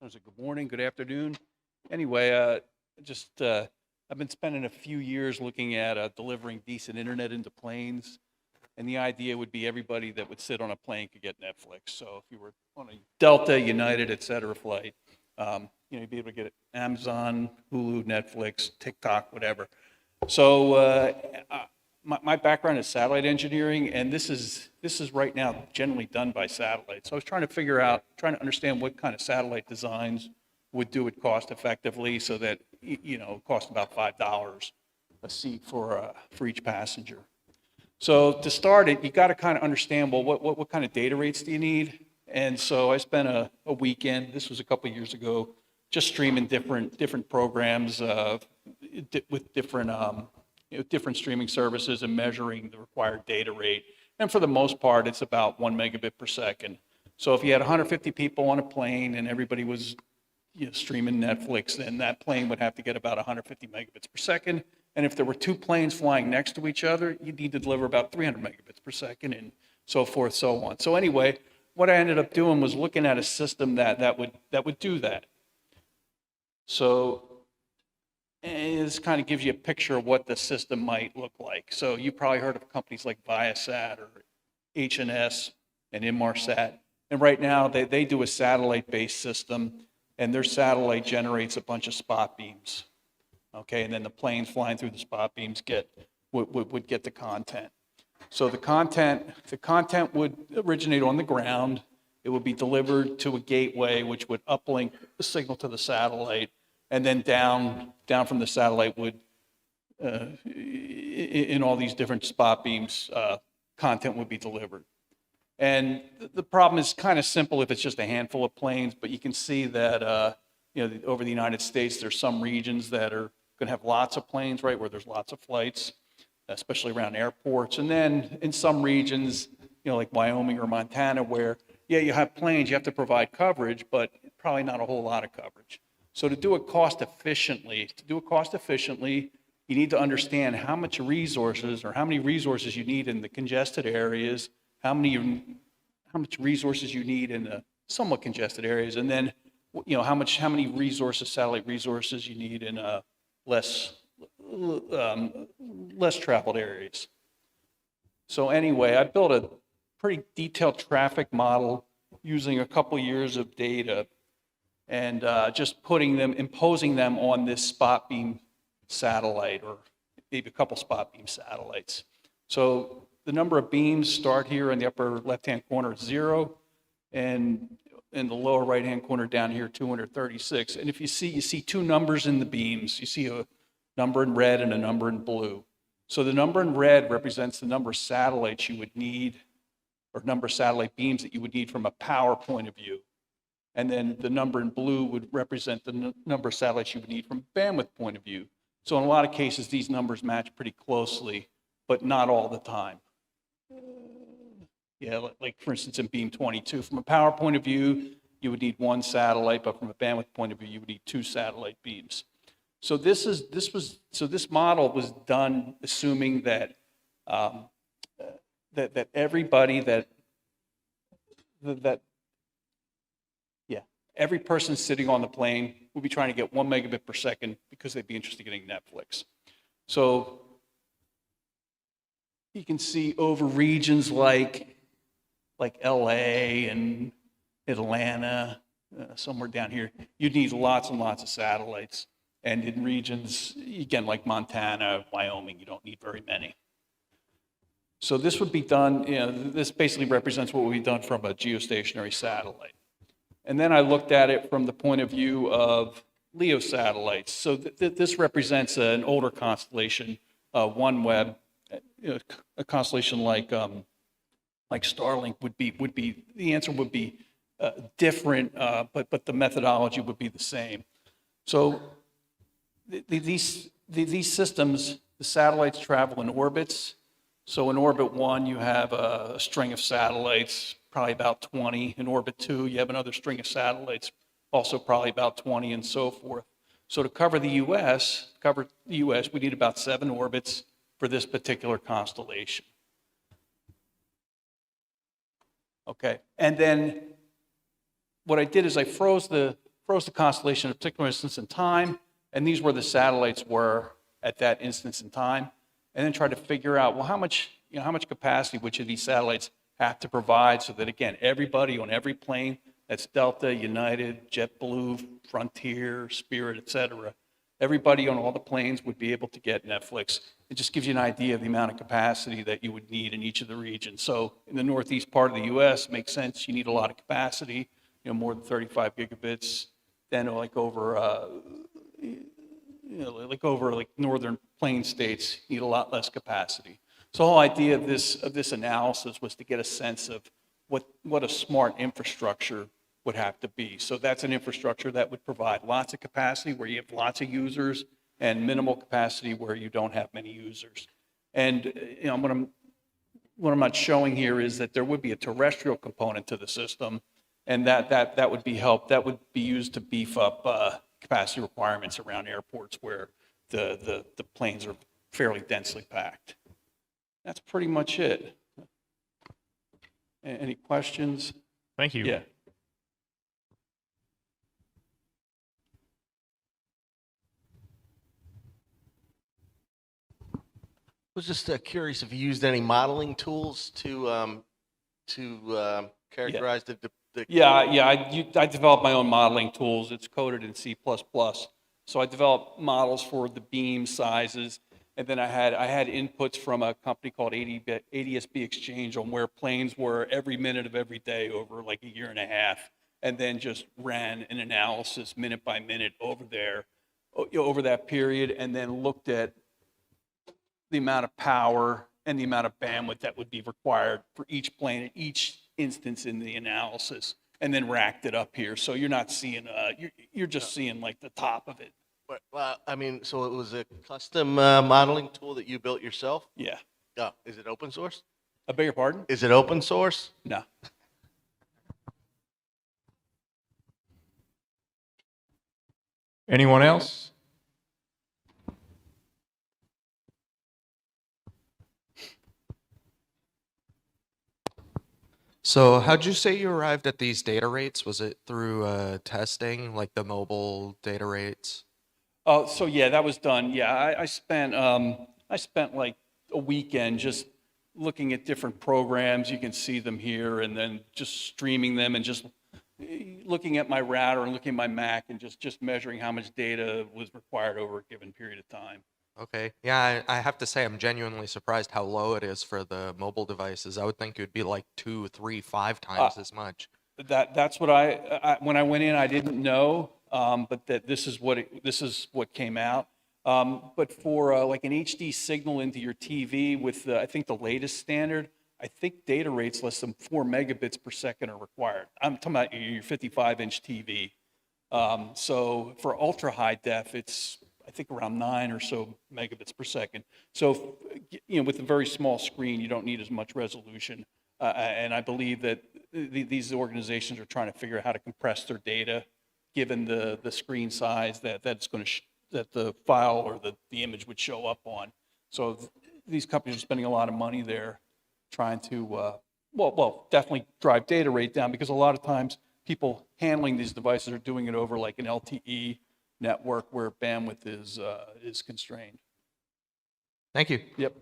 There's a good morning, good afternoon. Anyway, I've been spending a few years looking at delivering decent internet into planes, and the idea would be everybody that would sit on a plane could get Netflix. So if you were on a Delta, United, et cetera flight, you'd be able to get Amazon, Hulu, Netflix, TikTok, whatever. So my background is satellite engineering, and this is right now generally done by satellite. So I was trying to understand what kind of satellite designs would do it cost effectively, so that it cost about $5 a seat for each passenger. So to start it, you got to kind of understand, well, what kind of data rates do you need? And so I spent a weekend. This was a couple of years ago, just streaming different programs with different streaming services and measuring the required data rate. And for the most part, it's about 1 megabit per second. So if you had 150 people on a plane and everybody was streaming Netflix, then that plane would have to get about 150 megabits per second. And if there were two planes flying next to each other, you'd need to deliver about 300 megabits per second, and so forth, so on. So anyway, what I ended up doing was looking at a system that would do that. So, and this kind of gives you a picture of what the system might look like. So you probably heard of companies like Viasat or HNS and Inmarsat. And right now they do a satellite-based system, and their satellite generates a bunch of spot beams. Okay, and then the planes flying through the spot beams would get the content. So the content would originate on the ground. It would be delivered to a gateway, which would uplink the signal to the satellite, and then down from the satellite would, in all these different spot beams, content would be delivered. And the problem is kind of simple if it's just a handful of planes, but you can see that over the United States, there's some regions that are going to have lots of planes, right, where there's lots of flights, especially around airports. And then in some regions, like Wyoming or Montana, where, you have planes, you have to provide coverage, but probably not a whole lot of coverage. So to do it cost efficiently, you need to understand how much resources or how many resources you need in the congested areas, how much resources you need in the somewhat congested areas, and then how many satellite resources you need in less traveled areas. So anyway, I built a pretty detailed traffic model using a couple years of data, and just imposing them on this spot beam satellite, or maybe a couple spot beam satellites. So the number of beams start here in the upper left-hand corner at 0, and in the lower right-hand corner down here, 236. And if you see two numbers in the beams. You see a number in red and a number in blue. So the number in red represents the number of satellites you would need, or number of satellite beams that you would need from a power point of view. And then the number in blue would represent the number of satellites you would need from a bandwidth point of view. So in a lot of cases, these numbers match pretty closely, but not all the time. Like for instance, in beam 22, from a power point of view, you would need one satellite, but from a bandwidth point of view, you would need two satellite beams. So this model was done assuming that every person sitting on the plane would be trying to get 1 megabit per second because they'd be interested in getting Netflix. So you can see over regions like LA and Atlanta, somewhere down here, you'd need lots and lots of satellites. And in regions, again, like Montana, Wyoming, you don't need very many. So this would be done, this basically represents what would be done from a geostationary satellite. And then I looked at it from the point of view of LEO satellites. So this represents an older constellation, OneWeb, a constellation like Starlink would be. The answer would be different, but the methodology would be the same. So these systems, the satellites travel in orbits. So in orbit 1, you have a string of satellites, probably about 20. In orbit 2, you have another string of satellites, also probably about 20, and so forth. So to cover the U.S., we need about 7 orbits for this particular constellation. Okay, and then what I did is I froze the froze the constellation at a particular instance in time, and these were the satellites were at that instance in time, and then tried to figure out, well, how much capacity which of these satellites have to provide so that, again, everybody on every plane, that's Delta, United, JetBlue, Frontier, Spirit, et cetera, everybody on all the planes would be able to get Netflix. It just gives you an idea of the amount of capacity that you would need in each of the regions. So in the northeast part of the U.S., makes sense. You need a lot of capacity, more than 35 gigabits. Then like over, like northern plain states, you need a lot less capacity. So the whole idea of this analysis was to get a sense of what a smart infrastructure would have to be. So that's an infrastructure that would provide lots of capacity where you have lots of users and minimal capacity where you don't have many users. And what I'm not showing here is that there would be a terrestrial component to the system, and that would be that would be used to beef up capacity requirements around airports where the planes are fairly densely packed. That's pretty much it. Any questions? Thank you. Yeah. I was just curious if you used any modeling tools to characterize the. I developed my own modeling tools. It's coded in C++. So I developed models for the beam sizes, and then I had inputs from a company called ADSB Exchange on where planes were every minute of every day over like a year and a half, and then just ran an analysis minute by minute over there, over that period, and then looked at the amount of power and the amount of bandwidth that would be required for each plane at each instance in the analysis, and then racked it up here. So you're not seeing, you're just seeing like the top of it. Well, I mean, so it was a custom modeling tool that you built yourself? Yeah. Oh, is it open source? I beg your pardon? Is it open source? No. Anyone else? So how'd you say you arrived at these data rates? Was it through testing, like the mobile data rates? Oh, so yeah, that was done. Yeah, I spent like a weekend just looking at different programs. You can see them here, and then just streaming them and just looking at my router and looking at my Mac and just measuring how much data was required over a given period of time. Okay. Yeah, I have to say I'm genuinely surprised how low it is for the mobile devices. I would think it would be like 2, 3, 5 times as much. That's what when I went in, I didn't know, but that this is what came out. But for like an HD signal into your TV with I think the latest standard, I think data rates less than 4 megabits per second are required. I'm talking about your 55-inch TV. So for ultra high def, it's I think around 9 or so megabits per second. So with a very small screen, you don't need as much resolution. And I believe that these organizations are trying to figure out how to compress their data, given the screen size that the file or the image would show up on. So these companies are spending a lot of money there, trying to definitely drive data rate down, because a lot of times people handling these devices are doing it over like an LTE network where bandwidth is constrained. Thank you. Yep.